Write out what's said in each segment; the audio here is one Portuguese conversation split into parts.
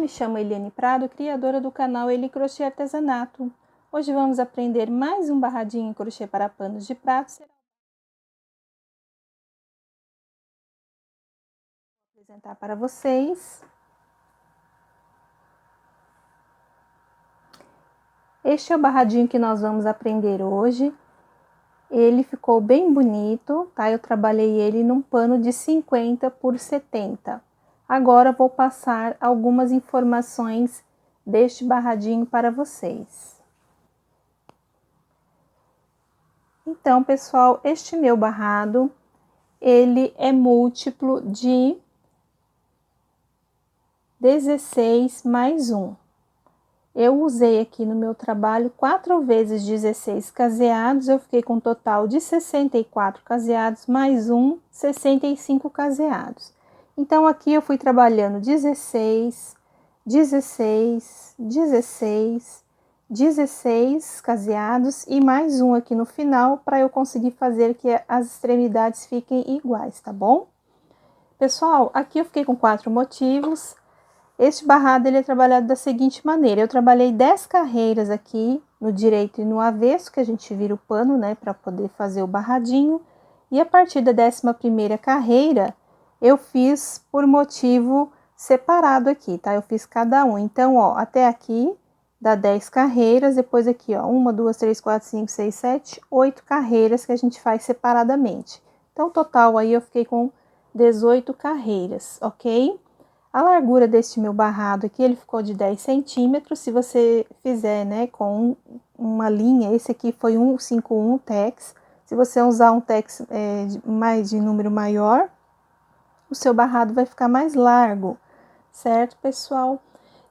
chamo Eliane Prado, criadora do canal Eli Crochê Artesanato. Hoje vamos aprender mais um barradinho em crochê para panos de prato. Vou apresentar para vocês. Este é o barradinho que nós vamos aprender hoje. Ele ficou bem bonito, tá? Eu trabalhei ele num pano de 50 por 70. Agora vou passar algumas informações deste barradinho para vocês. Então, pessoal, este meu barrado, ele é múltiplo de 16 mais 1. Eu usei aqui no meu trabalho 4 vezes 16 caseados, eu fiquei com um total de 64 caseados, mais 65 caseados. Então, aqui eu fui trabalhando 16, 16, 16, 16 caseados e mais um aqui no final, para eu conseguir fazer que as extremidades fiquem iguais, tá bom? Pessoal, aqui eu fiquei com 4 motivos. Este barrado ele é trabalhado da seguinte maneira: eu trabalhei 10 carreiras aqui no direito e no avesso, que a gente vira o pano, né, para poder fazer o barradinho. E a partir da 11ª carreira, eu fiz por motivo separado aqui, tá? Eu fiz cada um. Então, ó, até aqui dá 10 carreiras, depois aqui, ó, 1, 2, 3, 4, 5, 6, 7, 8 carreiras que a gente faz separadamente. Então, total aí eu fiquei com 18 carreiras, ok? A largura deste meu barrado aqui, ele ficou de 10 centímetros. Se você fizer, né, com uma linha, esse aqui foi 151 tex. Se você usar um tex mais de número maior, o seu barrado vai ficar mais largo, certo, pessoal?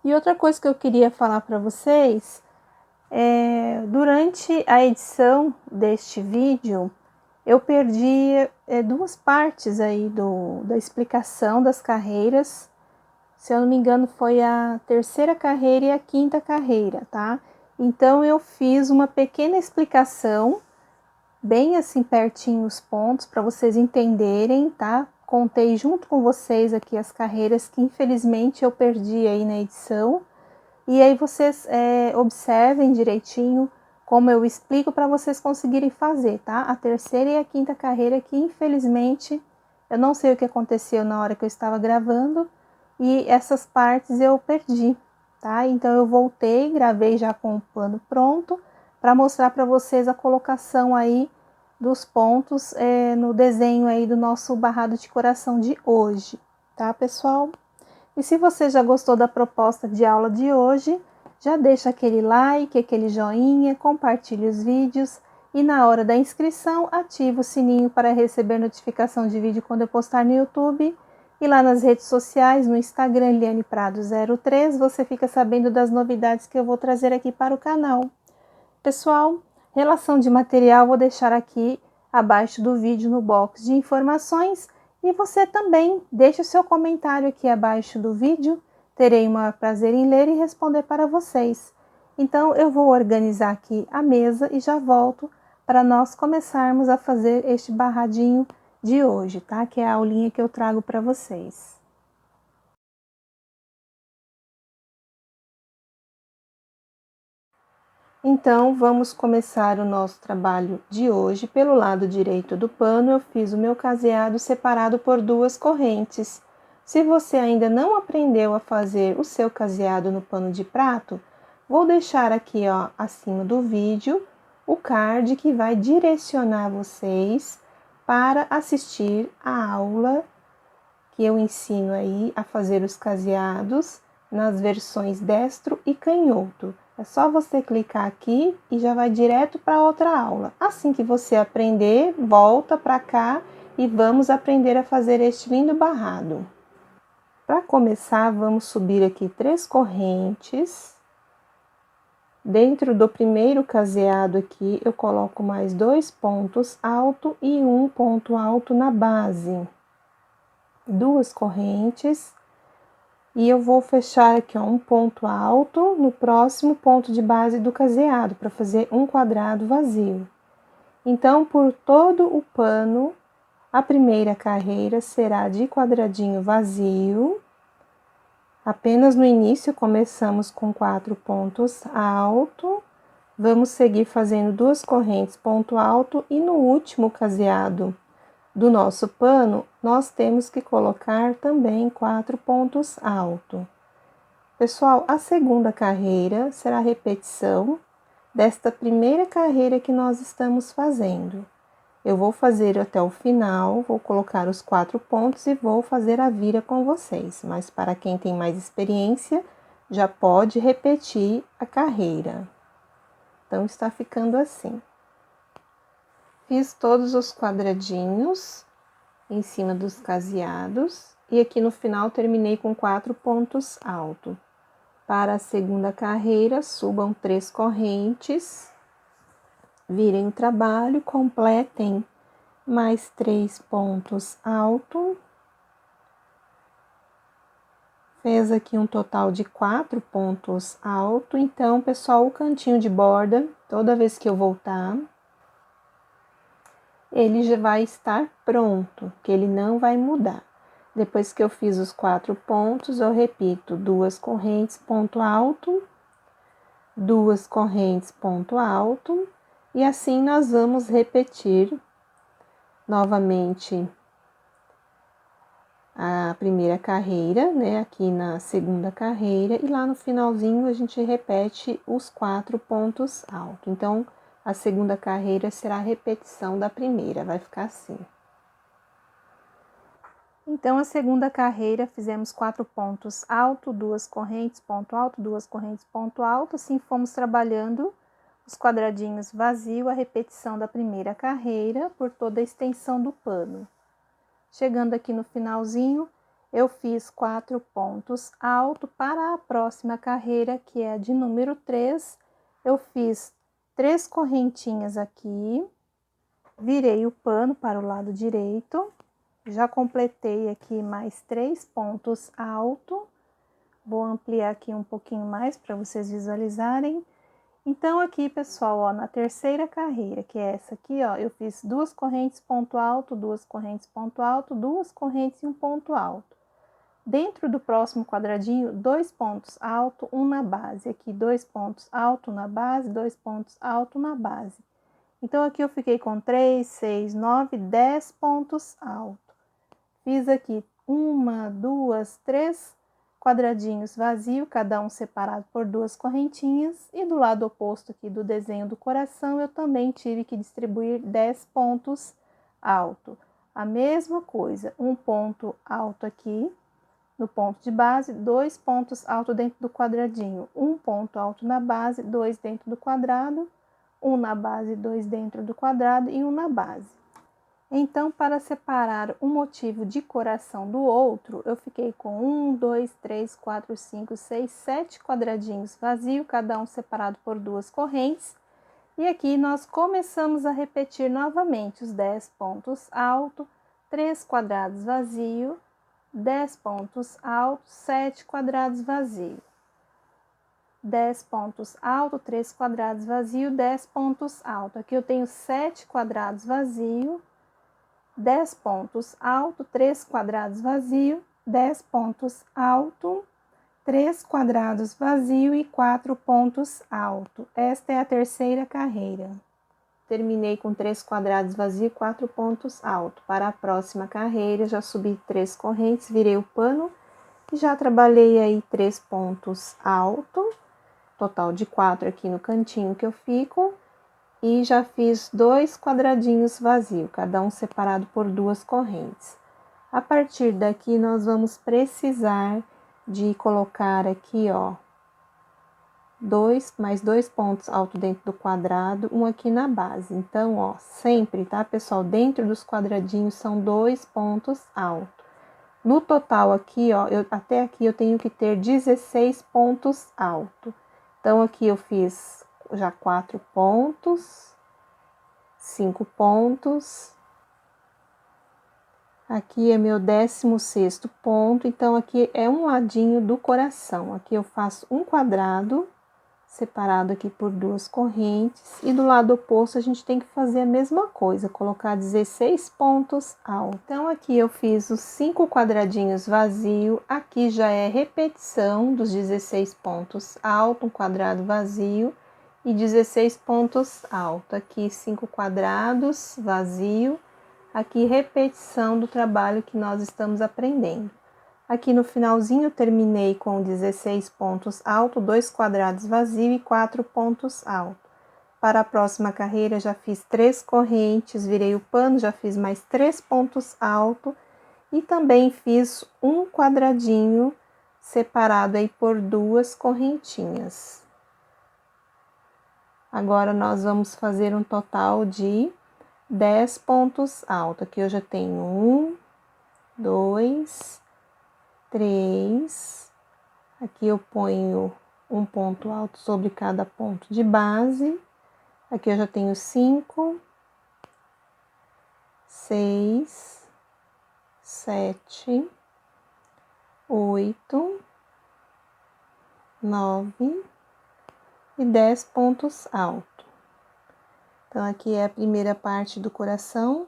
E outra coisa que eu queria falar para vocês, durante a edição deste vídeo, eu perdi duas partes aí da explicação das carreiras. Se eu não me engano, foi a 3ª carreira e a 5ª carreira, tá? Então, eu fiz uma pequena explicação, bem assim pertinho os pontos, para vocês entenderem, tá? Contei junto com vocês aqui as carreiras que infelizmente eu perdi aí na edição. E aí vocês observem direitinho como eu explico para vocês conseguirem fazer, tá? A 3ª e a 5ª carreira que infelizmente eu não sei o que aconteceu na hora que eu estava gravando, e essas partes eu perdi, tá? Então eu voltei, gravei já com o plano pronto, para mostrar para vocês a colocação aí dos pontos no desenho aí do nosso barrado de coração de hoje, tá, pessoal? E se você já gostou da proposta de aula de hoje, já deixa aquele like, aquele joinha, compartilhe os vídeos e na hora da inscrição ativa o sininho para receber notificação de vídeo quando eu postar no YouTube. E lá nas redes sociais, no Instagram, Eliane Prado 03, você fica sabendo das novidades que eu vou trazer aqui para o canal. Pessoal, relação de material vou deixar aqui abaixo do vídeo no box de informações. E você também deixe o seu comentário aqui abaixo do vídeo. Terei o maior prazer em ler e responder para vocês. Então, eu vou organizar aqui a mesa e já volto para nós começarmos a fazer este barradinho de hoje, tá? Que é a aulinha que eu trago para vocês. Então, vamos começar o nosso trabalho de hoje. Pelo lado direito do pano, eu fiz o meu caseado separado por 2 correntes. Se você ainda não aprendeu a fazer o seu caseado no pano de prato, vou deixar aqui, ó, acima do vídeo, o card que vai direcionar vocês para assistir a aula que eu ensino aí a fazer os caseados nas versões destro e canhoto. É só você clicar aqui e já vai direto para outra aula. Assim que você aprender, volta para cá e vamos aprender a fazer este lindo barrado. Para começar, vamos subir aqui 3 correntes. Dentro do primeiro caseado aqui, eu coloco mais 2 pontos altos e 1 ponto alto na base. 2 correntes. E eu vou fechar aqui, ó, um ponto alto no próximo ponto de base do caseado, para fazer um quadrado vazio. Então, por todo o pano, a primeira carreira será de quadradinho vazio. Apenas no início começamos com 4 pontos alto, vamos seguir fazendo 2 correntes ponto alto e no último caseado do nosso pano, nós temos que colocar também 4 pontos alto. Pessoal, a segunda carreira será a repetição desta primeira carreira que nós estamos fazendo. Eu vou fazer até o final, vou colocar os 4 pontos e vou fazer a vira com vocês. Mas para quem tem mais experiência, já pode repetir a carreira. Então, está ficando assim. Fiz todos os quadradinhos em cima dos caseados e aqui no final terminei com 4 pontos altos. Para a segunda carreira, subam 3 correntes, virem o trabalho, completem mais 3 pontos altos. Fez aqui um total de 4 pontos altos. Então, pessoal, o cantinho de borda, toda vez que eu voltar, ele já vai estar pronto, que ele não vai mudar. Depois que eu fiz os 4 pontos, eu repito 2 correntes ponto alto, 2 correntes ponto alto, e assim nós vamos repetir novamente a primeira carreira, né, aqui na segunda carreira, e lá no finalzinho a gente repete os 4 pontos altos. Então, a segunda carreira será a repetição da primeira, vai ficar assim. Então, a segunda carreira fizemos 4 pontos alto, 2 correntes ponto alto, 2 correntes ponto alto, assim fomos trabalhando os quadradinhos vazio, a repetição da primeira carreira por toda a extensão do pano. Chegando aqui no finalzinho, eu fiz 4 pontos alto. Para a próxima carreira, que é a de número 3, eu fiz 3 correntinhas aqui, virei o pano para o lado direito, já completei aqui mais 3 pontos alto, vou ampliar aqui um pouquinho mais para vocês visualizarem. Então, aqui, pessoal, ó, na terceira carreira, que é essa aqui, ó, eu fiz 2 correntes ponto alto, 2 correntes ponto alto, 2 correntes e um ponto alto. Dentro do próximo quadradinho, 2 pontos alto, 1 na base. Aqui, 2 pontos alto na base, 2 pontos alto na base. Então, aqui eu fiquei com 3, 6, 9, 10 pontos alto. Fiz aqui 1, 2, 3 quadradinhos vazios, cada um separado por 2 correntinhas, e do lado oposto aqui do desenho do coração, eu também tive que distribuir 10 pontos alto. A mesma coisa, um ponto alto aqui, no ponto de base, 2 pontos alto dentro do quadradinho, um ponto alto na base, 2 dentro do quadrado, um na base, 2 dentro do quadrado e um na base. Então, para separar um motivo de coração do outro, eu fiquei com 1, 2, 3, 4, 5, 6, 7 quadradinhos vazios, cada um separado por 2 correntes. E aqui nós começamos a repetir novamente os 10 pontos altos, 3 quadrados vazios, 10 pontos altos, 7 quadrados vazios. 10 pontos altos, 3 quadrados vazios, 10 pontos altos. Aqui eu tenho 7 quadrados vazios, 10 pontos alto, 3 quadrados vazio, 10 pontos alto, 3 quadrados vazio e 4 pontos alto. Esta é a terceira carreira. Terminei com 3 quadrados vazio e 4 pontos alto. Para a próxima carreira, já subi 3 correntes, virei o pano e já trabalhei aí 3 pontos alto, total de 4 aqui no cantinho que eu fico. E já fiz 2 quadradinhos vazios, cada um separado por 2 correntes. A partir daqui, nós vamos precisar de colocar aqui, ó, mais 2 pontos altos dentro do quadrado, um aqui na base. Então, ó, sempre, tá, pessoal? Dentro dos quadradinhos são 2 pontos altos. No total aqui, ó, até aqui eu tenho que ter 16 pontos altos. Então, aqui eu fiz já 4 pontos, 5 pontos, aqui é meu 16º ponto, então aqui é um ladinho do coração, aqui eu faço um quadrado, separado aqui por 2 correntes, e do lado oposto a gente tem que fazer a mesma coisa, colocar 16 pontos altos. Então, aqui eu fiz os 5 quadradinhos vazio, aqui já é repetição dos 16 pontos alto, um quadrado vazio e 16 pontos alto. Aqui 5 quadrados vazio, aqui repetição do trabalho que nós estamos aprendendo. Aqui no finalzinho eu terminei com 16 pontos alto, 2 quadrados vazio e 4 pontos alto. Para a próxima carreira já fiz 3 correntes, virei o pano, já fiz mais 3 pontos alto e também fiz um quadradinho separado aí por 2 correntinhas. Agora nós vamos fazer um total de 10 pontos altos. Aqui eu já tenho 1, 2, 3, aqui eu ponho um ponto alto sobre cada ponto de base, aqui eu já tenho 5, 6, 7, 8, 9 e 10 pontos altos. Então, aqui é a primeira parte do coração.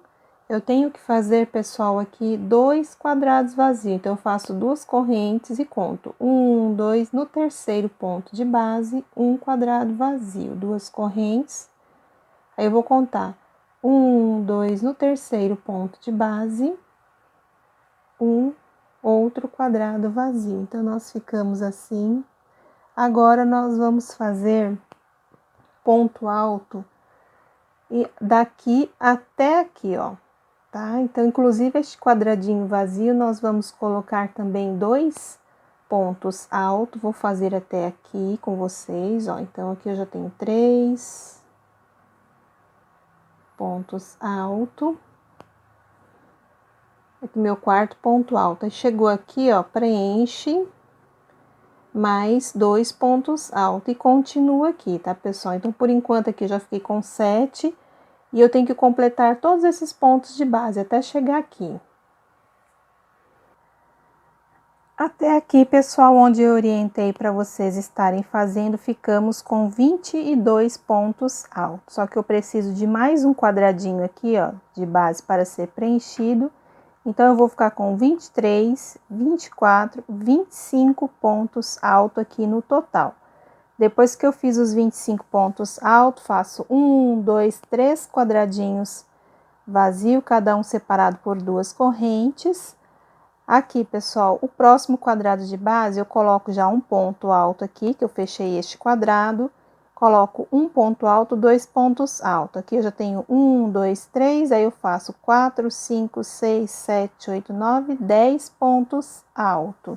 Eu tenho que fazer, pessoal, aqui 2 quadrados vazios. Então, eu faço 2 correntes e conto 1, 2, no terceiro ponto de base, 1 quadrado vazio, 2 correntes. Aí, eu vou contar 1, 2, no terceiro ponto de base, 1 outro quadrado vazio. Então, nós ficamos assim. Agora, nós vamos fazer ponto alto e daqui até aqui, ó. Tá? Então, inclusive, este quadradinho vazio, nós vamos colocar também 2 pontos altos. Vou fazer até aqui com vocês, ó. Então, aqui eu já tenho 3 pontos altos. Aqui meu quarto ponto alto. Aí, chegou aqui, ó, preenche mais 2 pontos altos e continua aqui, tá, pessoal? Então, por enquanto, aqui eu já fiquei com 7. E eu tenho que completar todos esses pontos de base até chegar aqui. Até aqui, pessoal, onde eu orientei para vocês estarem fazendo, ficamos com 22 pontos altos. Só que eu preciso de mais um quadradinho aqui, ó, de base para ser preenchido. Então, eu vou ficar com 23, 24, 25 pontos altos aqui no total. Depois que eu fiz os 25 pontos altos, faço 1, 2, 3 quadradinhos vazio, cada um separado por 2 correntes. Aqui, pessoal, o próximo quadrado de base, eu coloco já um ponto alto aqui, que eu fechei este quadrado. Coloco um ponto alto, 2 pontos altos. Aqui eu já tenho 1, 2, 3, aí eu faço 4, 5, 6, 7, 8, 9, 10 pontos altos.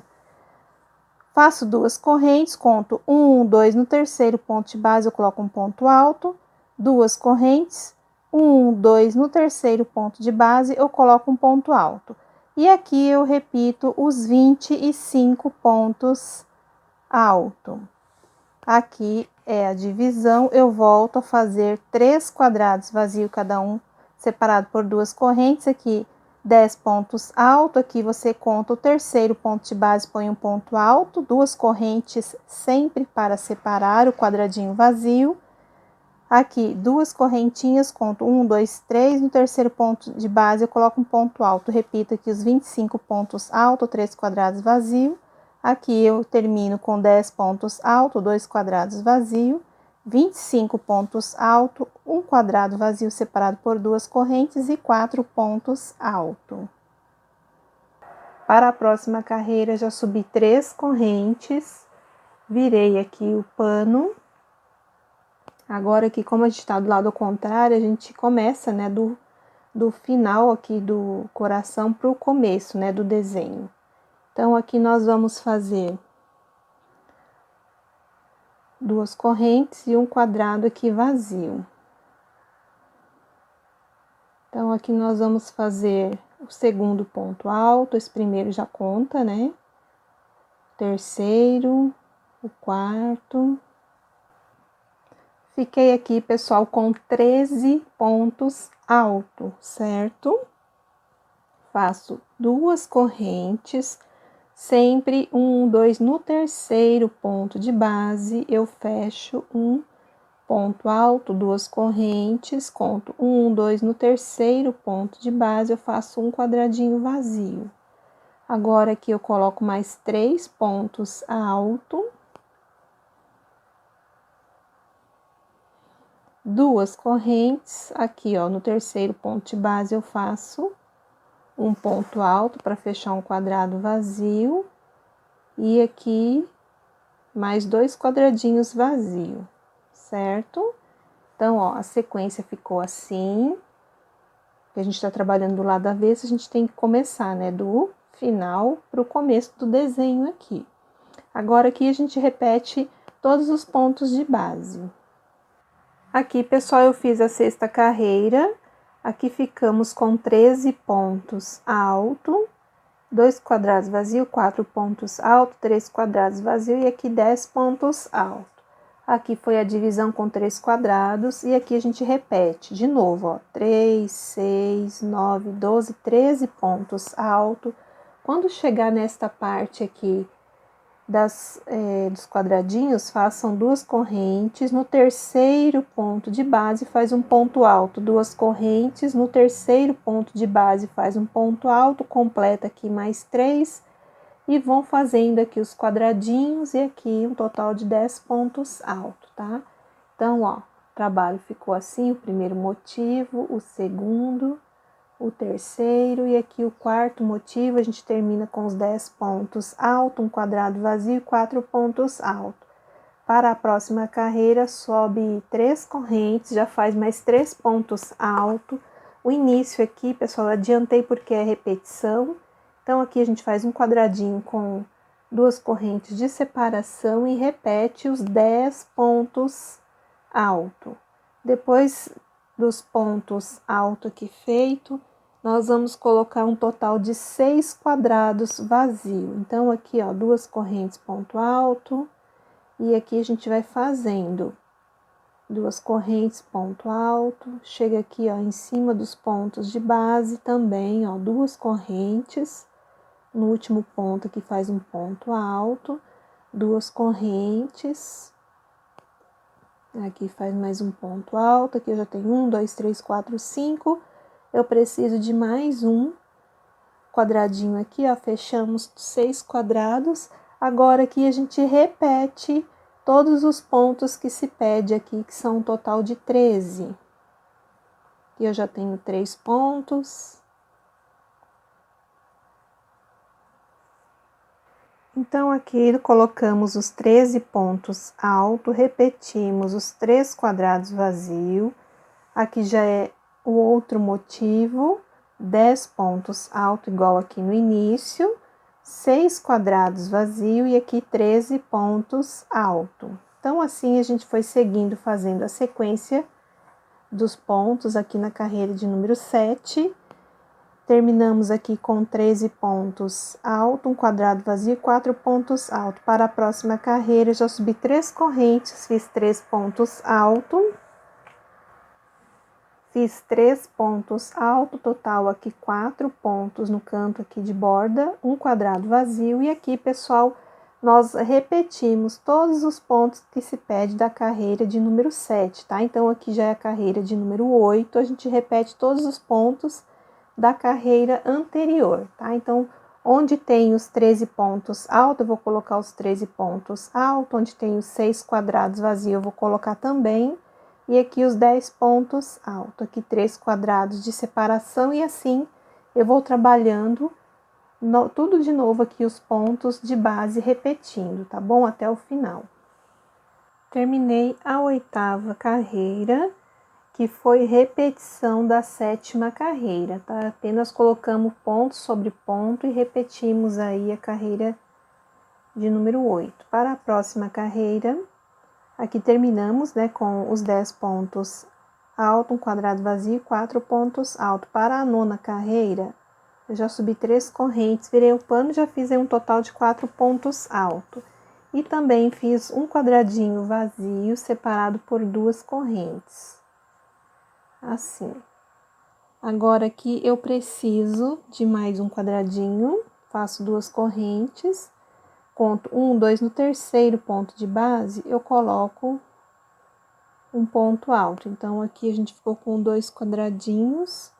Faço 2 correntes, conto 1, 2, no terceiro ponto de base eu coloco um ponto alto, 2 correntes, 1, 2, no terceiro ponto de base eu coloco um ponto alto. E aqui eu repito os 25 pontos altos. Aqui é a divisão, eu volto a fazer 3 quadrados vazios, cada um separado por 2 correntes, aqui 10 pontos altos, aqui você conta o terceiro ponto de base, põe um ponto alto, 2 correntes sempre para separar o quadradinho vazio. Aqui, 2 correntinhas, conto 1, 2, 3, no terceiro ponto de base eu coloco um ponto alto, repito aqui os 25 pontos altos, 3 quadrados vazio. Aqui eu termino com 10 pontos altos, 2 quadrados vazio. 25 pontos altos, um quadrado vazio separado por 2 correntes e 4 pontos altos. Para a próxima carreira, já subi 3 correntes, virei aqui o pano. Agora aqui, como a gente está do lado contrário, a gente começa, né, do final aqui do coração para o começo, né, do desenho. Então, aqui nós vamos fazer 2 correntes e um quadrado aqui vazio. Então, aqui nós vamos fazer o segundo ponto alto, esse primeiro já conta, né? Terceiro, o quarto. Fiquei aqui, pessoal, com 13 pontos altos, certo? Faço 2 correntes, sempre 1, 2 no terceiro ponto de base, eu fecho um ponto alto, 2 correntes, conto 1, 2 no terceiro ponto de base, eu faço um quadradinho vazio. Agora aqui eu coloco mais 3 pontos alto, 2 correntes, aqui ó, no terceiro ponto de base eu faço um ponto alto para fechar um quadrado vazio, e aqui mais 2 quadradinhos vazios, certo? Então, ó, a sequência ficou assim, que a gente tá trabalhando do lado avesso, a gente tem que começar, né, do final pro começo do desenho aqui. Agora, aqui a gente repete todos os pontos de base. Aqui, pessoal, eu fiz a sexta carreira, aqui ficamos com 13 pontos alto, 2 quadrados vazio, 4 pontos alto, 3 quadrados vazio e aqui 10 pontos alto. Aqui foi a divisão com 3 quadrados e aqui a gente repete de novo, ó, 3, 6, 9, 12, 13 pontos alto. Quando chegar nesta parte aqui dos quadradinhos, façam 2 correntes, no terceiro ponto de base faz um ponto alto, 2 correntes, no terceiro ponto de base faz um ponto alto, completa aqui mais 3 e vão fazendo aqui os quadradinhos e aqui um total de 10 pontos altos, tá? Então, ó, o trabalho ficou assim, o primeiro motivo, o segundo, o terceiro e aqui o quarto motivo, a gente termina com os 10 pontos alto, um quadrado vazio e 4 pontos alto. Para a próxima carreira, sobe 3 correntes, já faz mais 3 pontos alto. O início aqui, pessoal, adiantei porque é repetição. Então, aqui a gente faz um quadradinho com 2 correntes de separação e repete os 10 pontos alto. Depois dos pontos alto aqui feito, nós vamos colocar um total de 6 quadrados vazio. Então, aqui, ó, 2 correntes ponto alto, e aqui a gente vai fazendo 2 correntes ponto alto, chega aqui, ó, em cima dos pontos de base também, ó, 2 correntes, no último ponto aqui faz um ponto alto, 2 correntes, aqui faz mais um ponto alto, aqui eu já tenho 1, 2, 3, 4, 5, eu preciso de mais um quadradinho aqui, ó, fechamos 6 quadrados, agora aqui a gente repete todos os pontos que se pede aqui, que são um total de 13. Aqui eu já tenho 3 pontos. Então, aqui colocamos os 13 pontos alto, repetimos os 3 quadrados vazios. Aqui já é o outro motivo, 10 pontos alto, igual aqui no início, 6 quadrados vazio e aqui 13 pontos alto. Então, assim, a gente foi seguindo, fazendo a sequência dos pontos aqui na carreira de número 7. Terminamos aqui com 13 pontos alto, um quadrado vazio e 4 pontos alto. Para a próxima carreira, já subi 3 correntes, fiz 3 pontos alto. Fiz 3 pontos alto, total aqui 4 pontos no canto aqui de borda, um quadrado vazio. E aqui, pessoal, nós repetimos todos os pontos que se pede da carreira de número 7, tá? Então, aqui já é a carreira de número 8, a gente repete todos os pontos da carreira anterior, tá? Então, onde tem os 13 pontos altos, eu vou colocar os 13 pontos altos, onde tem os 6 quadrados vazios, eu vou colocar também, e aqui os 10 pontos altos, aqui 3 quadrados de separação, e assim eu vou trabalhando tudo de novo aqui, os pontos de base repetindo, tá bom? Até o final. Terminei a 8ª carreira, que foi repetição da 7ª carreira, tá? Apenas colocamos ponto sobre ponto e repetimos aí a carreira de número 8. Para a próxima carreira, aqui terminamos, né, com os 10 pontos alto, um quadrado vazio e 4 pontos alto. Para a 9ª carreira, eu já subi 3 correntes, virei o pano e já fiz aí um total de 4 pontos alto. E também fiz um quadradinho vazio separado por 2 correntes. Assim. Agora aqui eu preciso de mais um quadradinho, faço 2 correntes, conto 1, 2, no terceiro ponto de base, eu coloco um ponto alto. Então, aqui a gente ficou com 2 quadradinhos.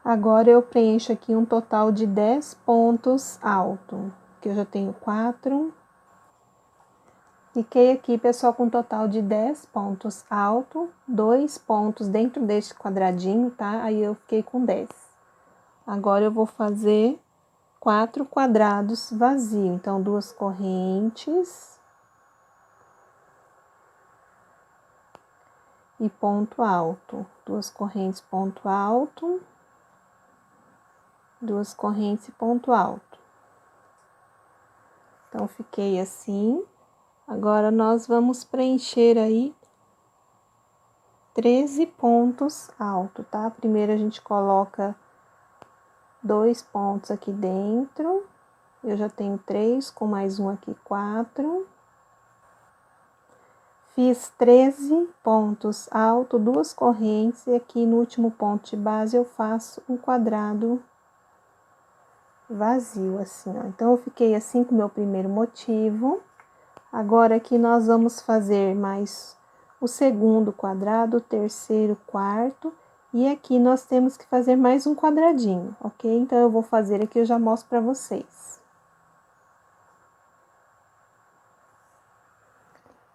Agora, eu preencho aqui um total de 10 pontos alto, que eu já tenho 4. Fiquei aqui, pessoal, com um total de 10 pontos alto, 2 pontos dentro deste quadradinho, tá? Aí, eu fiquei com 10. Agora, eu vou fazer 4 quadrados vazios. Então, 2 correntes e ponto alto. 2 correntes, ponto alto. 2 correntes e ponto alto. Então, fiquei assim. Agora, nós vamos preencher aí 13 pontos altos, tá? Primeiro, a gente coloca 2 pontos aqui dentro. Eu já tenho 3, com mais um aqui, 4. Fiz 13 pontos altos, 2 correntes, e aqui no último ponto de base eu faço um quadrado vazio, assim, ó. Então, eu fiquei assim com o meu primeiro motivo. Agora, aqui nós vamos fazer mais o segundo quadrado, o terceiro, quarto, e aqui nós temos que fazer mais um quadradinho, ok? Então, eu vou fazer aqui, eu já mostro pra vocês.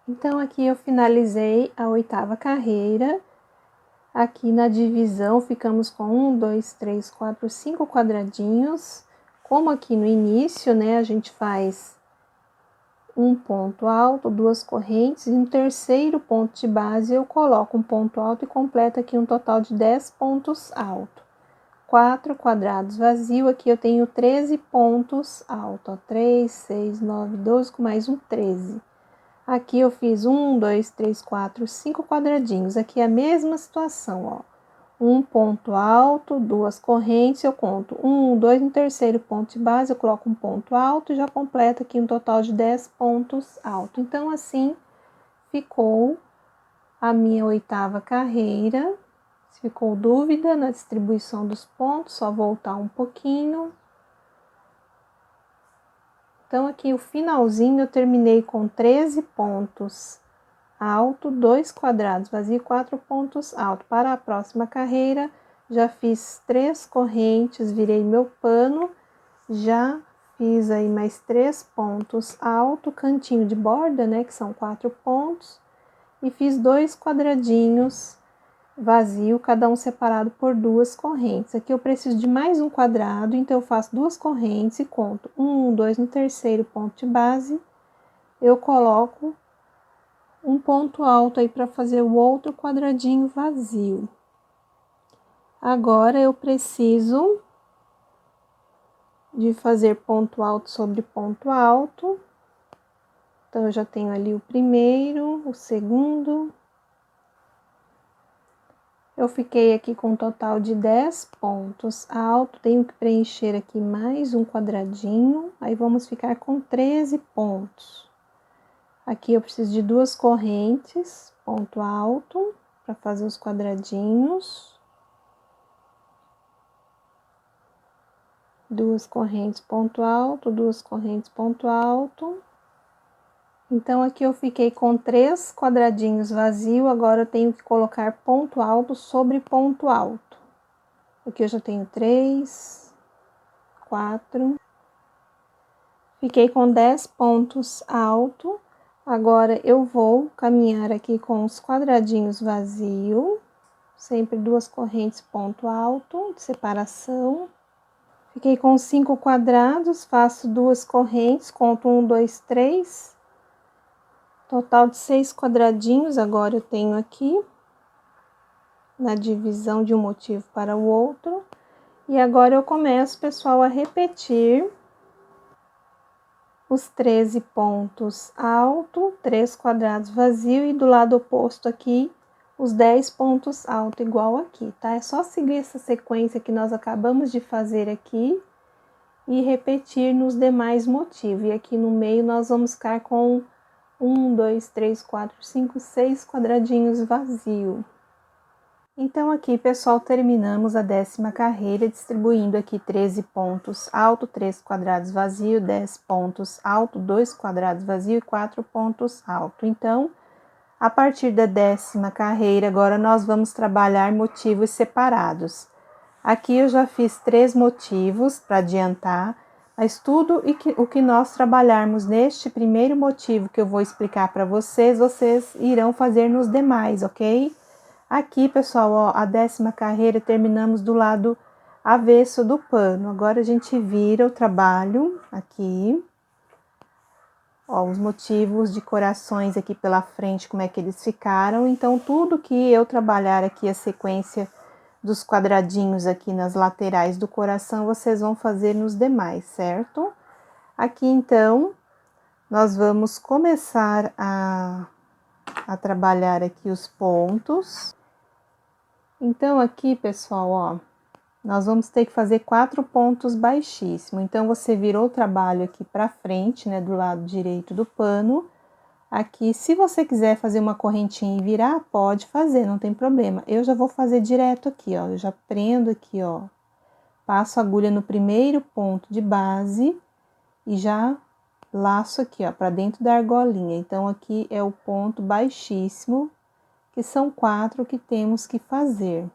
Então, aqui eu finalizei a 8ª carreira. Aqui na divisão, ficamos com 1, 2, 3, 4, 5 quadradinhos. Como aqui no início, né, a gente faz um ponto alto, 2 correntes, e no terceiro ponto de base eu coloco um ponto alto e completo aqui um total de 10 pontos altos. 4 quadrados vazios, aqui eu tenho 13 pontos altos, ó, 3, 6, 9, 12, com mais um 13. Aqui eu fiz 1, 2, 3, 4, 5 quadradinhos, aqui é a mesma situação, ó. Um ponto alto, 2 correntes, eu conto 1, 2, no terceiro ponto de base, eu coloco um ponto alto e já completa aqui um total de 10 pontos altos. Então, assim, ficou a minha 8ª carreira. Se ficou dúvida na distribuição dos pontos, só voltar um pouquinho. Então, aqui o finalzinho eu terminei com 13 pontos alto, 2 quadrados vazio, 4 pontos altos. Para a próxima carreira, já fiz 3 correntes, virei meu pano, já fiz aí mais 3 pontos alto, cantinho de borda, né, que são 4 pontos, e fiz 2 quadradinhos vazio, cada um separado por 2 correntes. Aqui eu preciso de mais um quadrado, então eu faço 2 correntes e conto 1, 2, no terceiro ponto de base, eu coloco um ponto alto aí para fazer o outro quadradinho vazio. Agora, eu preciso de fazer ponto alto sobre ponto alto. Então, eu já tenho ali o primeiro, o segundo. Eu fiquei aqui com um total de 10 pontos altos. Tenho que preencher aqui mais um quadradinho. Aí, vamos ficar com 13 pontos. Aqui eu preciso de 2 correntes, ponto alto, para fazer os quadradinhos. 2 correntes, ponto alto, 2 correntes, ponto alto. Então, aqui eu fiquei com 3 quadradinhos vazios, agora eu tenho que colocar ponto alto sobre ponto alto. Aqui eu já tenho 3, 4. Fiquei com 10 pontos altos. Agora, eu vou caminhar aqui com os quadradinhos vazios, sempre 2 correntes, ponto alto, de separação. Fiquei com 5 quadrados, faço 2 correntes, conto 1, 2, 3. Total de 6 quadradinhos, agora eu tenho aqui, na divisão de um motivo para o outro. E agora eu começo, pessoal, a repetir os 13 pontos alto, 3 quadrados vazio, e do lado oposto aqui, os 10 pontos alto, igual aqui, tá? É só seguir essa sequência que nós acabamos de fazer aqui e repetir nos demais motivos. E aqui no meio nós vamos ficar com 1, 2, 3, 4, 5, 6 quadradinhos vazios. Então, aqui, pessoal, terminamos a 10ª carreira, distribuindo aqui 13 pontos alto, 3 quadrados vazio, 10 pontos alto, 2 quadrados vazio e 4 pontos alto. Então, a partir da 10ª carreira, agora nós vamos trabalhar motivos separados. Aqui eu já fiz 3 motivos para adiantar, mas tudo o que nós trabalharmos neste primeiro motivo que eu vou explicar para vocês, vocês irão fazer nos demais, ok? Aqui, pessoal, ó, a 10ª carreira terminamos do lado avesso do pano. Agora a gente vira o trabalho aqui. Ó, os motivos de corações aqui pela frente, como é que eles ficaram. Então, tudo que eu trabalhar aqui, a sequência dos quadradinhos aqui nas laterais do coração, vocês vão fazer nos demais, certo? Aqui, então, nós vamos começar a trabalhar aqui os pontos. Então, aqui, pessoal, ó, nós vamos ter que fazer 4 pontos baixíssimos. Então, você virou o trabalho aqui para frente, né, do lado direito do pano. Aqui, se você quiser fazer uma correntinha e virar, pode fazer, não tem problema. Eu já vou fazer direto aqui, ó, eu já prendo aqui, ó, passo a agulha no primeiro ponto de base e já laço aqui, ó, para dentro da argolinha. Então, aqui é o ponto baixíssimo, que são 4 que temos que fazer.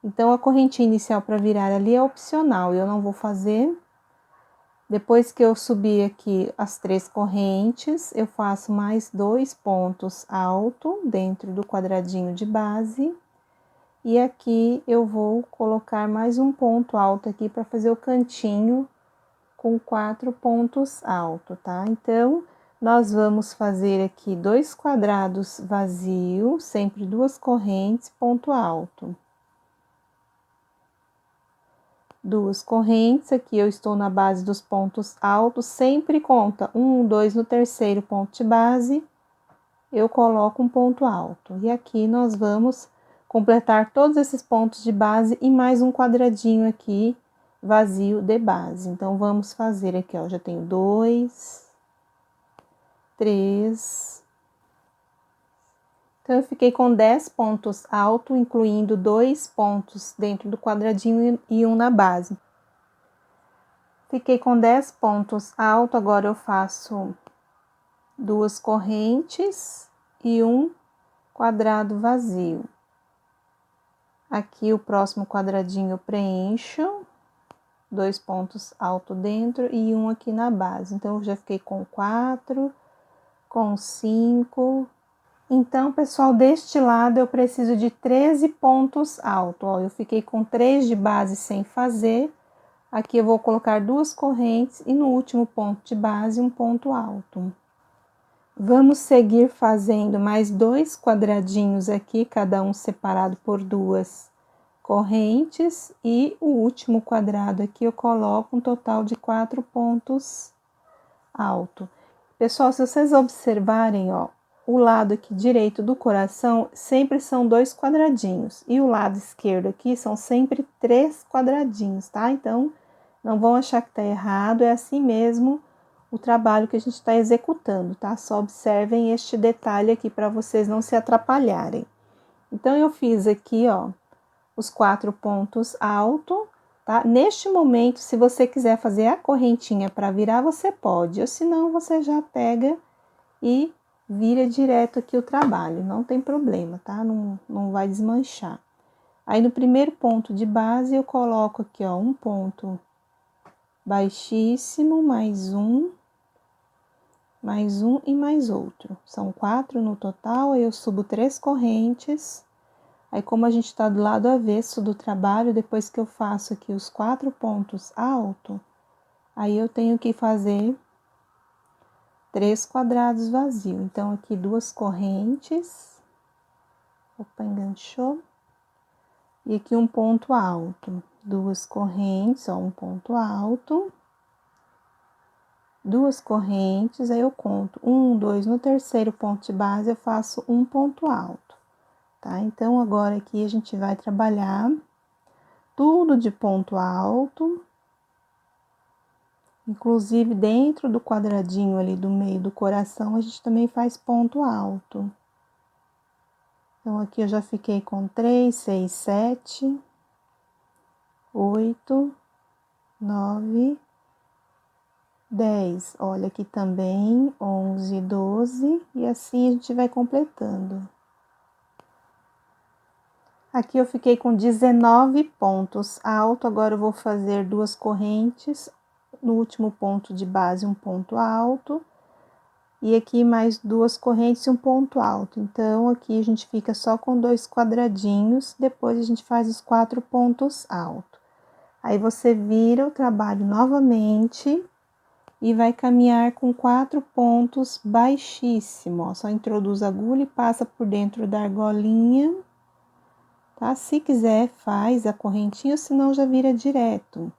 Então, a correntinha inicial para virar ali é opcional, eu não vou fazer. Depois que eu subir aqui as 3 correntes, eu faço mais 2 pontos alto dentro do quadradinho de base. E aqui eu vou colocar mais um ponto alto aqui para fazer o cantinho com 4 pontos altos, tá? Então, nós vamos fazer aqui 2 quadrados vazios, sempre 2 correntes, ponto alto. 2 correntes, aqui eu estou na base dos pontos altos, sempre conta 1, 2 no terceiro ponto de base, eu coloco um ponto alto. E aqui nós vamos completar todos esses pontos de base e mais um quadradinho aqui vazio de base. Então, vamos fazer aqui, ó, já tenho 2, 3. Então, eu fiquei com 10 pontos altos, incluindo 2 pontos dentro do quadradinho e um na base. Fiquei com 10 pontos altos, agora eu faço 2 correntes e um quadrado vazio. Aqui o próximo quadradinho eu preencho, 2 pontos altos dentro e um aqui na base. Então, eu já fiquei com 4, com 5. Então, pessoal, deste lado eu preciso de 13 pontos altos. Ó, eu fiquei com 3 de base sem fazer. Aqui eu vou colocar 2 correntes e no último ponto de base um ponto alto. Vamos seguir fazendo mais 2 quadradinhos aqui, cada um separado por 2 correntes, e o último quadrado aqui eu coloco um total de 4 pontos alto. Pessoal, se vocês observarem, ó, o lado aqui direito do coração sempre são 2 quadradinhos, e o lado esquerdo aqui são sempre 3 quadradinhos, tá? Então, não vão achar que tá errado, é assim mesmo o trabalho que a gente está executando, tá? Só observem este detalhe aqui para vocês não se atrapalharem. Então, eu fiz aqui, ó, os 4 pontos altos, tá? Neste momento, se você quiser fazer a correntinha para virar, você pode, ou senão você já pega e vira direto aqui o trabalho, não tem problema, tá? Não vai desmanchar. Aí, no primeiro ponto de base, eu coloco aqui, ó, um ponto baixíssimo, mais um e mais outro. São 4 no total, aí eu subo 3 correntes. Aí, como a gente tá do lado avesso do trabalho, depois que eu faço aqui os 4 pontos altos, aí eu tenho que fazer 3 quadrados vazios. Então, aqui 2 correntes. Opa, enganchou. E aqui um ponto alto. 2 correntes, ó, um ponto alto. 2 correntes, aí eu conto 1, 2, no terceiro ponto de base eu faço um ponto alto, tá? Então, agora aqui a gente vai trabalhar tudo de ponto alto, inclusive dentro do quadradinho ali do meio do coração, a gente também faz ponto alto. Então, aqui eu já fiquei com 3, 6, 7, 8, 9, 10. Olha aqui também, 11, 12, e assim a gente vai completando. Aqui eu fiquei com 19 pontos alto, agora eu vou fazer 2 correntes, no último ponto de base um ponto alto, e aqui mais 2 correntes e um ponto alto. Então, aqui a gente fica só com 2 quadradinhos, depois a gente faz os 4 pontos altos. Aí, você vira o trabalho novamente e vai caminhar com 4 pontos baixíssimos, ó. Só introduz a agulha e passa por dentro da argolinha, tá? Se quiser, faz a correntinha, senão já vira direto.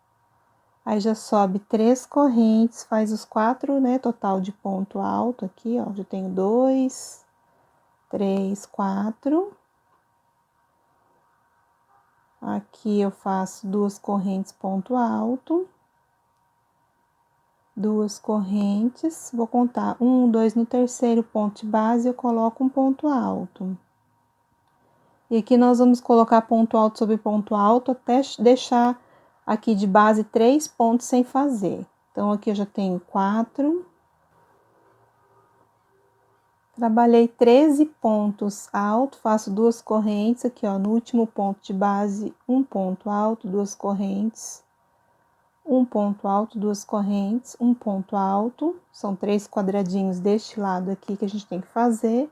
Aí, já sobe 3 correntes, faz os 4, né, total de ponto alto aqui, ó. Já tenho 2, 3, 4. Aqui eu faço 2 correntes ponto alto. 2 correntes, vou contar 1, 2, no terceiro ponto de base eu coloco um ponto alto. E aqui nós vamos colocar ponto alto sobre ponto alto até deixar aqui de base 3 pontos sem fazer. Então, aqui eu já tenho 4. Trabalhei 13 pontos altos, faço 2 correntes aqui, ó, no último ponto de base, um ponto alto, 2 correntes, um ponto alto, 2 correntes, um ponto alto, são 3 quadradinhos deste lado aqui que a gente tem que fazer,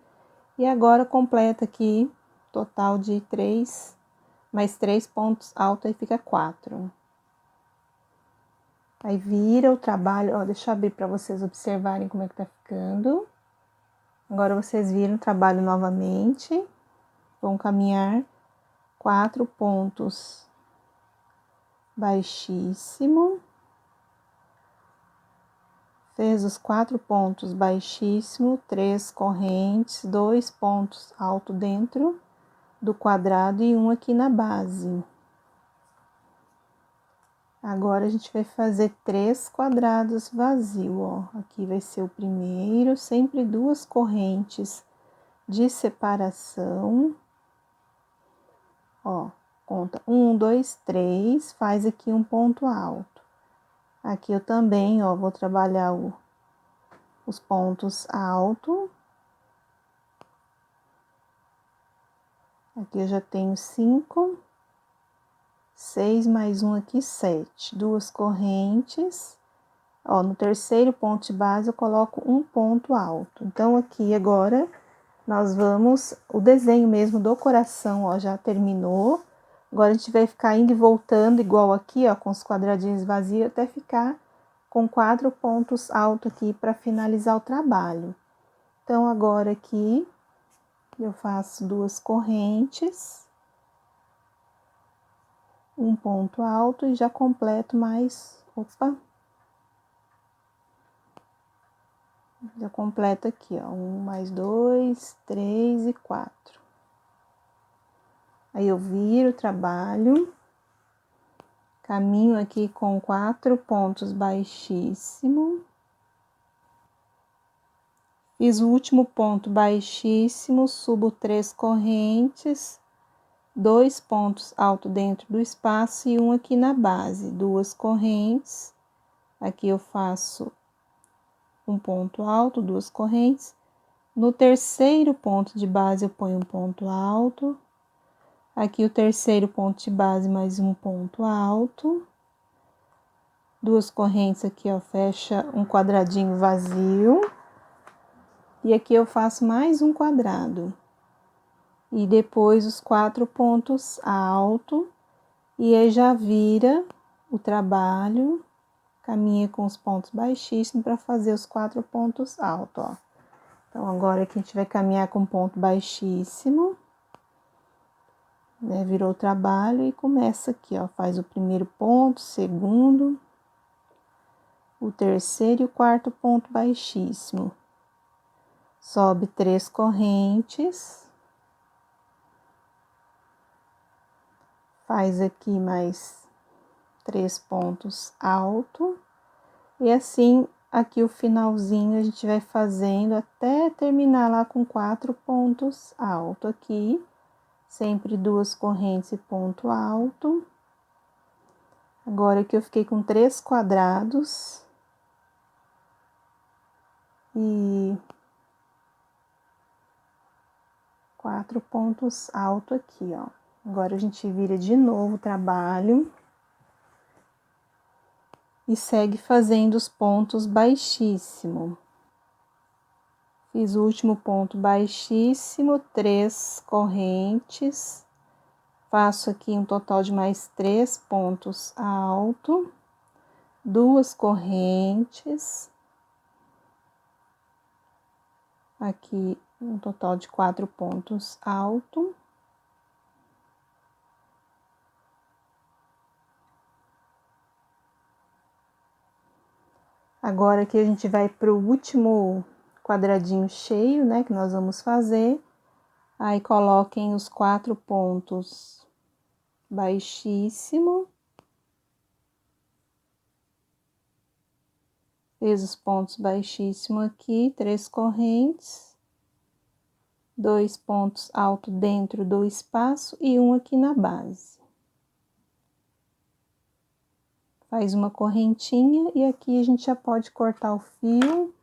e agora completa aqui, total de 3, mais 3 pontos altos, aí fica 4. Aí, vira o trabalho, ó, deixa eu abrir para vocês observarem como é que tá ficando. Agora, vocês viram o trabalho novamente, vão caminhar 4 pontos baixíssimo. Fez os 4 pontos baixíssimo, 3 correntes, 2 pontos alto dentro do quadrado e um aqui na base. Agora, a gente vai fazer 3 quadrados vazio, ó. Aqui vai ser o primeiro, sempre 2 correntes de separação. Ó, conta 1, 2, 3, faz aqui um ponto alto. Aqui eu também, ó, vou trabalhar os pontos altos. Aqui eu já tenho 5, 6 mais um aqui, 7. 2 correntes. Ó, no terceiro ponto de base eu coloco um ponto alto. Então, aqui agora nós vamos, o desenho mesmo do coração, ó, já terminou. Agora, a gente vai ficar indo e voltando, igual aqui, ó, com os quadradinhos vazios, até ficar com 4 pontos altos aqui para finalizar o trabalho. Então, agora aqui, eu faço 2 correntes, um ponto alto e já completo mais, já completo aqui, ó, 1 mais 2, 3 e 4. Aí, eu viro o trabalho, caminho aqui com 4 pontos baixíssimo. Fiz o último ponto baixíssimo, subo 3 correntes, 2 pontos alto dentro do espaço e um aqui na base, 2 correntes. Aqui eu faço um ponto alto, 2 correntes. No terceiro ponto de base eu ponho um ponto alto. Aqui o terceiro ponto de base mais um ponto alto. 2 correntes aqui, ó, fecha um quadradinho vazio. E aqui eu faço mais um quadrado. E depois os 4 pontos altos. E aí, já vira o trabalho, caminha com os pontos baixíssimos para fazer os 4 pontos altos, ó. Então, agora aqui a gente vai caminhar com ponto baixíssimo, né? Virou o trabalho e começa aqui, ó. Faz o primeiro ponto, segundo, o terceiro e o quarto ponto baixíssimo. Sobe 3 correntes. Faz aqui mais 3 pontos altos. E assim, aqui o finalzinho a gente vai fazendo até terminar lá com 4 pontos altos aqui, sempre 2 correntes e ponto alto. Agora aqui eu fiquei com 3 quadrados e 4 pontos altos aqui, ó. Agora a gente vira de novo o trabalho e segue fazendo os pontos baixíssimo. Fiz o último ponto baixíssimo, 3 correntes, faço aqui um total de mais 3 pontos alto, 2 correntes, aqui um total de 4 pontos alto. Agora aqui a gente vai para o último quadradinho cheio, né, que nós vamos fazer. Aí coloquem os 4 pontos baixíssimo. Fez os pontos baixíssimo aqui, 3 correntes, 2 pontos altos dentro do espaço e um aqui na base. Faz uma correntinha e aqui a gente já pode cortar o fio,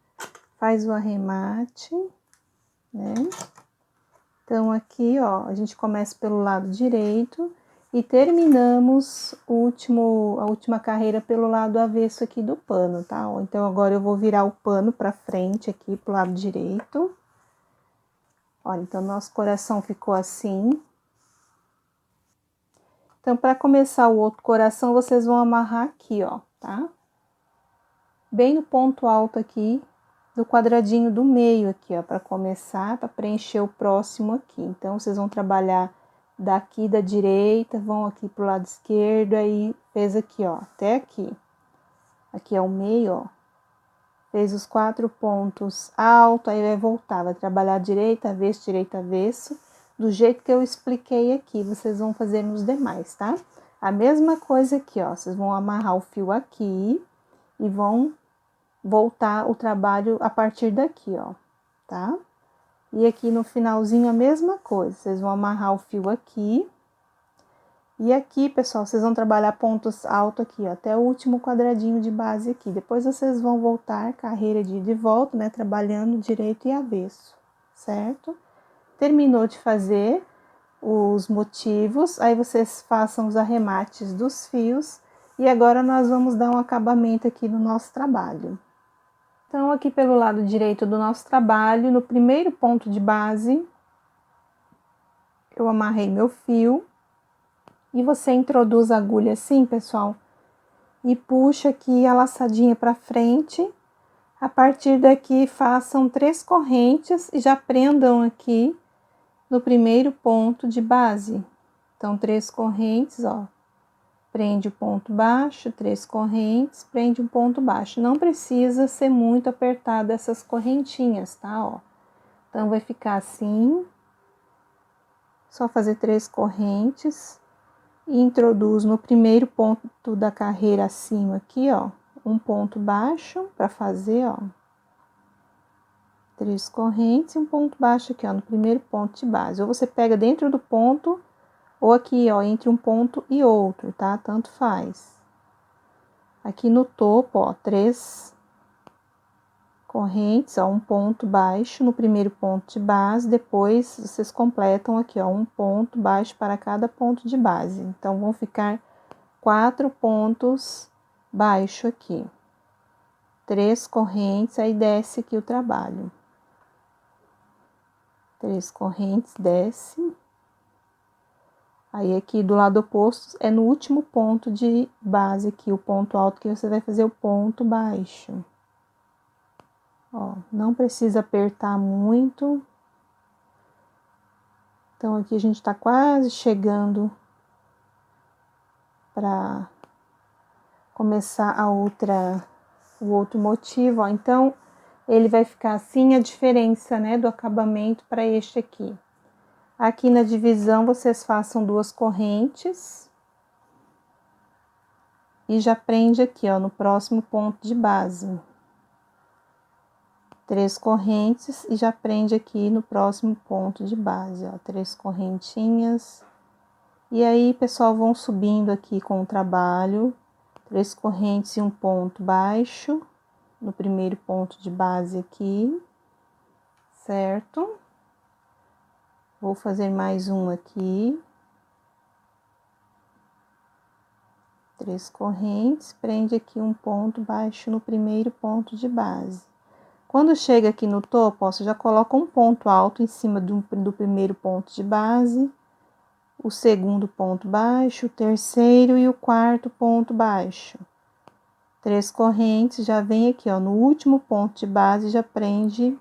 faz o arremate, né? Então, aqui, ó, a gente começa pelo lado direito e terminamos a última carreira pelo lado avesso aqui do pano, tá? Então, agora eu vou virar o pano pra frente aqui, pro lado direito. Olha, então, nosso coração ficou assim. Então, para começar o outro coração, vocês vão amarrar aqui, ó, tá? Bem no ponto alto aqui do quadradinho do meio aqui, ó, para começar, para preencher o próximo aqui. Então, vocês vão trabalhar daqui da direita, vão aqui pro lado esquerdo, aí fez aqui, ó, até aqui. Aqui é o meio, ó. Fez os 4 pontos altos, aí vai voltar, vai trabalhar direita, avesso, do jeito que eu expliquei aqui, vocês vão fazer nos demais, tá? A mesma coisa aqui, ó, vocês vão amarrar o fio aqui e vão voltar o trabalho a partir daqui, ó, tá? E aqui no finalzinho a mesma coisa, vocês vão amarrar o fio aqui. E aqui, pessoal, vocês vão trabalhar pontos altos aqui, ó, até o último quadradinho de base aqui. Depois vocês vão voltar carreira de ida e volta, né, trabalhando direito e avesso, certo? Terminou de fazer os motivos, aí vocês façam os arremates dos fios. E agora nós vamos dar um acabamento aqui no nosso trabalho. Então, aqui pelo lado direito do nosso trabalho, no primeiro ponto de base, eu amarrei meu fio. E você introduz a agulha assim, pessoal, e puxa aqui a laçadinha para frente. A partir daqui, façam 3 correntes e já prendam aqui no primeiro ponto de base. Então, 3 correntes, ó. Prende o ponto baixo, 3 correntes, prende um ponto baixo. Não precisa ser muito apertada essas correntinhas, tá? Ó. Então, vai ficar assim. Só fazer 3 correntes. E introduz no primeiro ponto da carreira acima aqui, ó, um ponto baixo para fazer, ó. 3 correntes e um ponto baixo aqui, ó, no primeiro ponto de base. Ou você pega dentro do ponto, ou aqui, ó, entre um ponto e outro, tá? Tanto faz. Aqui no topo, ó, 3 correntes, ó, um ponto baixo no primeiro ponto de base, depois vocês completam aqui, ó, um ponto baixo para cada ponto de base. Então, vão ficar 4 pontos baixo aqui. 3 correntes, aí desce aqui o trabalho. 3 correntes, desce. Aí, aqui do lado oposto, é no último ponto de base aqui, o ponto alto que você vai fazer o ponto baixo. Ó, não precisa apertar muito. Então, aqui a gente tá quase chegando para começar o outro motivo, ó. Então, ele vai ficar assim, a diferença, né, do acabamento para este aqui. Aqui na divisão, vocês façam 2 correntes. E já prende aqui, ó, no próximo ponto de base. 3 correntes e já prende aqui no próximo ponto de base, ó, 3 correntinhas. E aí, pessoal, vão subindo aqui com o trabalho, 3 correntes e um ponto baixo no primeiro ponto de base aqui, certo? Vou fazer mais um aqui. 3 correntes, prende aqui um ponto baixo no primeiro ponto de base. Quando chega aqui no topo, ó, você já coloca um ponto alto em cima do primeiro ponto de base, o segundo ponto baixo, o terceiro e o quarto ponto baixo. 3 correntes, já vem aqui, ó, no último ponto de base, já prende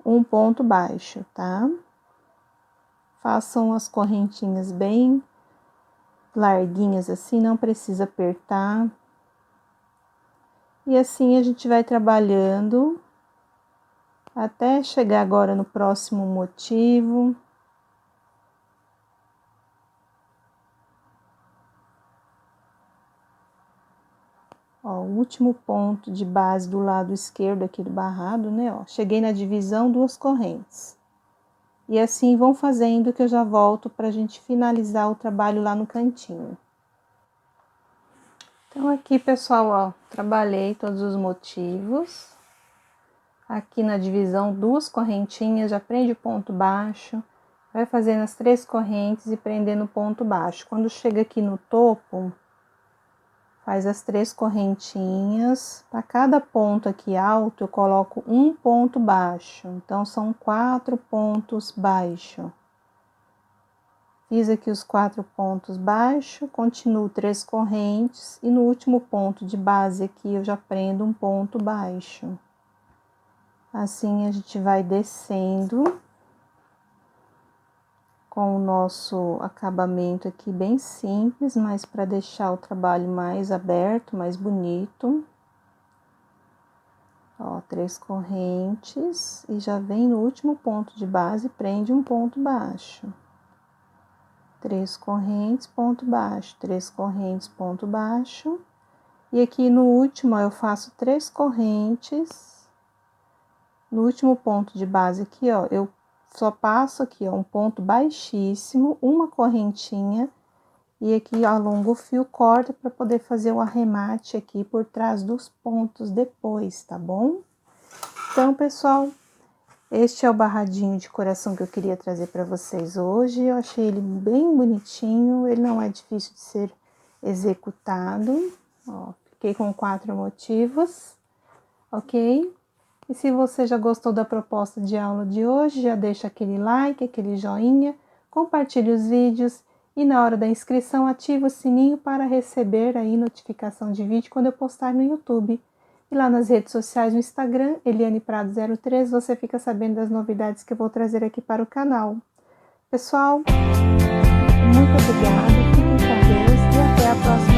um ponto baixo, tá? Façam as correntinhas bem larguinhas assim, não precisa apertar. E assim a gente vai trabalhando até chegar agora no próximo motivo. Ó, o último ponto de base do lado esquerdo aqui do barrado, né, ó. Cheguei na divisão, 2 correntes. E assim vão fazendo que eu já volto pra gente finalizar o trabalho lá no cantinho. Então, aqui, pessoal, ó, trabalhei todos os motivos. Aqui na divisão, 2 correntinhas, já prende o ponto baixo. Vai fazendo as 3 correntes e prendendo o ponto baixo. Quando chega aqui no topo, faz as 3 correntinhas. Para cada ponto aqui alto, eu coloco um ponto baixo. Então, são 4 pontos baixos. Fiz aqui os 4 pontos baixos, continuo 3 correntes e no último ponto de base aqui eu já prendo um ponto baixo. Assim a gente vai descendo com o nosso acabamento aqui bem simples, mas para deixar o trabalho mais aberto, mais bonito. Ó, 3 correntes e já vem no último ponto de base, prende um ponto baixo. 3 correntes, ponto baixo, 3 correntes, ponto baixo. E aqui no último, ó, eu faço 3 correntes. No último ponto de base aqui, ó, eu só passo aqui, ó, um ponto baixíssimo, uma correntinha. E aqui alongo o fio, corta para poder fazer o arremate aqui por trás dos pontos depois, tá bom? Então, pessoal, este é o barradinho de coração que eu queria trazer para vocês hoje. Eu achei ele bem bonitinho, ele não é difícil de ser executado. Ó, fiquei com 4 motivos, ok? E se você já gostou da proposta de aula de hoje, já deixa aquele like, aquele joinha, compartilhe os vídeos e na hora da inscrição ativa o sininho para receber aí notificação de vídeo quando eu postar no YouTube. E lá nas redes sociais, no Instagram, Eliane Prado 03, você fica sabendo das novidades que eu vou trazer aqui para o canal. Pessoal, muito obrigada, fiquem com Deus e até a próxima.